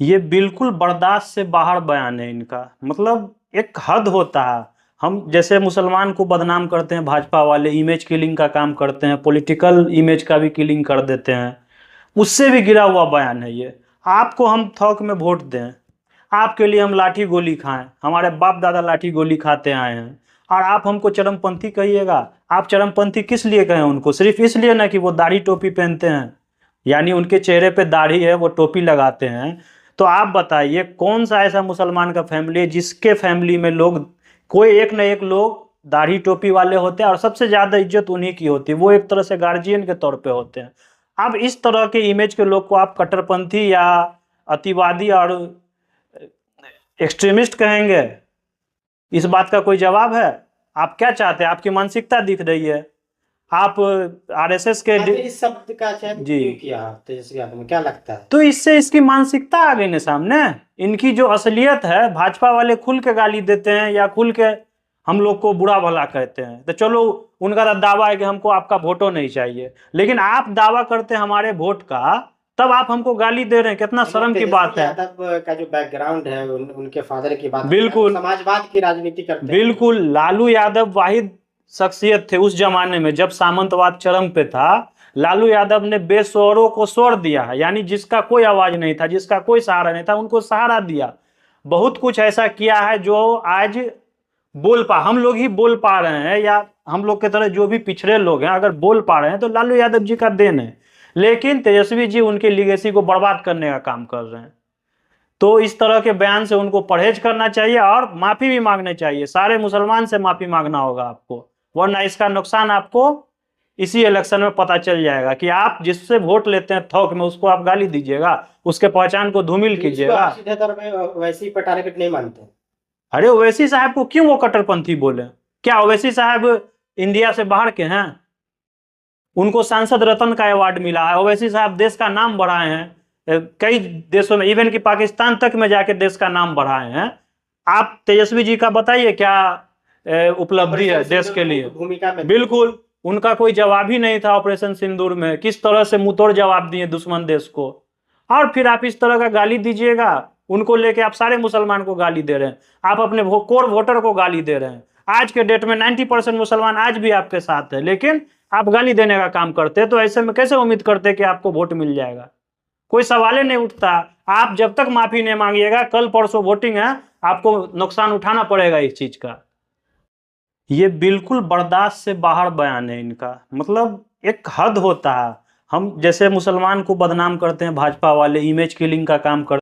ये बिल्कुल बर्दाश्त से बाहर बयान है इनका। मतलब एक हद होता है। हम जैसे मुसलमान को बदनाम करते हैं, भाजपा वाले इमेज किलिंग का काम करते हैं, पॉलिटिकल इमेज का भी किलिंग कर देते हैं, उससे भी गिरा हुआ बयान है ये। आपको हम थोक में वोट दें, आपके लिए हम लाठी गोली खाएं, हमारे बाप दादा लाठी गोली खाते आए हैं, और आप हमको चरमपंथी कहिएगा। आप चरमपंथी किस लिए कहें उनको? सिर्फ इसलिए ना कि वो दाढ़ी टोपी पहनते हैं, यानी उनके चेहरे पे दाढ़ी है, वो टोपी लगाते हैं। तो आप बताइए कौन सा ऐसा मुसलमान का फैमिली है जिसके फैमिली में लोग, कोई एक न एक लोग दाढ़ी टोपी वाले होते हैं, और सबसे ज्यादा इज्जत उन्हीं की होती है, वो एक तरह से गार्जियन के तौर पे होते हैं। अब इस तरह के इमेज के लोग को आप कट्टरपंथी या अतिवादी और एक्सट्रीमिस्ट कहेंगे? इस बात का कोई जवाब है? आप क्या चाहते हैं? आपकी मानसिकता दिख रही है। आप आरएसएस के इस शब्द का चयन जी क्यों किया तेजस्वी यादव में, क्या लगता है? तो इससे इसकी मानसिकता आ गई ना सामने। इनकी जो असलियत है, भाजपा वाले खुल के गाली देते हैं या खुल के हम लोग को बुरा भला कहते हैं, तो चलो उनका तो दावा है कि हमको आपका वोटो नहीं चाहिए, लेकिन आप दावा करते हैं हमारे वोट का, तब आप हमको गाली दे रहे हैं। कितना शर्म की बात है। यादव का जो बैकग्राउंड है, उनके फादर की बात बिल्कुल समाजवाद की राजनीति करते हैं। बिल्कुल, लालू यादव वाहिद शख्सियत थे उस जमाने में जब सामंतवाद चरम पे था। लालू यादव ने बेस्वरों को स्वर दिया है, यानी जिसका कोई आवाज नहीं था, जिसका कोई सहारा नहीं था, उनको सहारा दिया। बहुत कुछ ऐसा किया है जो आज हम लोग ही बोल पा रहे हैं, या हम लोग के तरह जो भी पिछड़े लोग हैं अगर बोल पा रहे हैं तो लालू यादव जी का देन है। लेकिन तेजस्वी जी उनके लीगेसी को बर्बाद करने का काम कर रहे हैं। तो इस तरह के बयान से उनको परहेज करना चाहिए और माफी भी मांगनी चाहिए। सारे मुसलमान से माफी मांगना होगा आपको, वरना इसका नुकसान आपको इसी इलेक्शन में पता चल जाएगा कि आप जिससे वोट लेते हैं थोक में, उसको आप गाली दीजिएगा, उसके पहचान को धूमिल कीजिएगा। सीधे तौर पे वैसी पे टारगेट नहीं मानते। अरे ओवैसी साहब को क्यों वो कट्टरपंथी बोले? क्या ओवैसी साहब इंडिया से बाहर के हैं? उनको सांसद रत्न का अवार्ड मिला है। ओवैसी साहब देश का नाम बढ़ाए हैं कई देशों में, इवन कि पाकिस्तान तक में जाके देश का नाम बढ़ाए हैं। आप तेजस्वी जी का बताइए क्या उपलब्धि है देश के लिए? भूमिका में बिल्कुल, उनका कोई जवाब ही नहीं था ऑपरेशन सिंदूर में। किस तरह से मुंहतोड़ जवाब दिए दुश्मन देश को, और फिर आप इस तरह का गाली दीजिएगा। उनको लेके आप सारे मुसलमान को गाली दे रहे हैं, आप अपने कोर वोटर को गाली दे रहे हैं। आज के डेट में 90% मुसलमान आज भी आपके साथ है, लेकिन आप गाली देने का काम करते हैं। तो ऐसे में कैसे उम्मीद करते हैं कि आपको वोट मिल जाएगा? कोई सवाल ही नहीं उठता। आप जब तक माफी नहीं मांगिएगा, कल परसों वोटिंग है, आपको नुकसान उठाना पड़ेगा इस चीज का। ये बिल्कुल बर्दाश्त से बाहर बयान है इनका। मतलब एक हद होता है। हम जैसे मुसलमान को बदनाम करते हैं, भाजपा वाले इमेज किलिंग का काम करते हैं।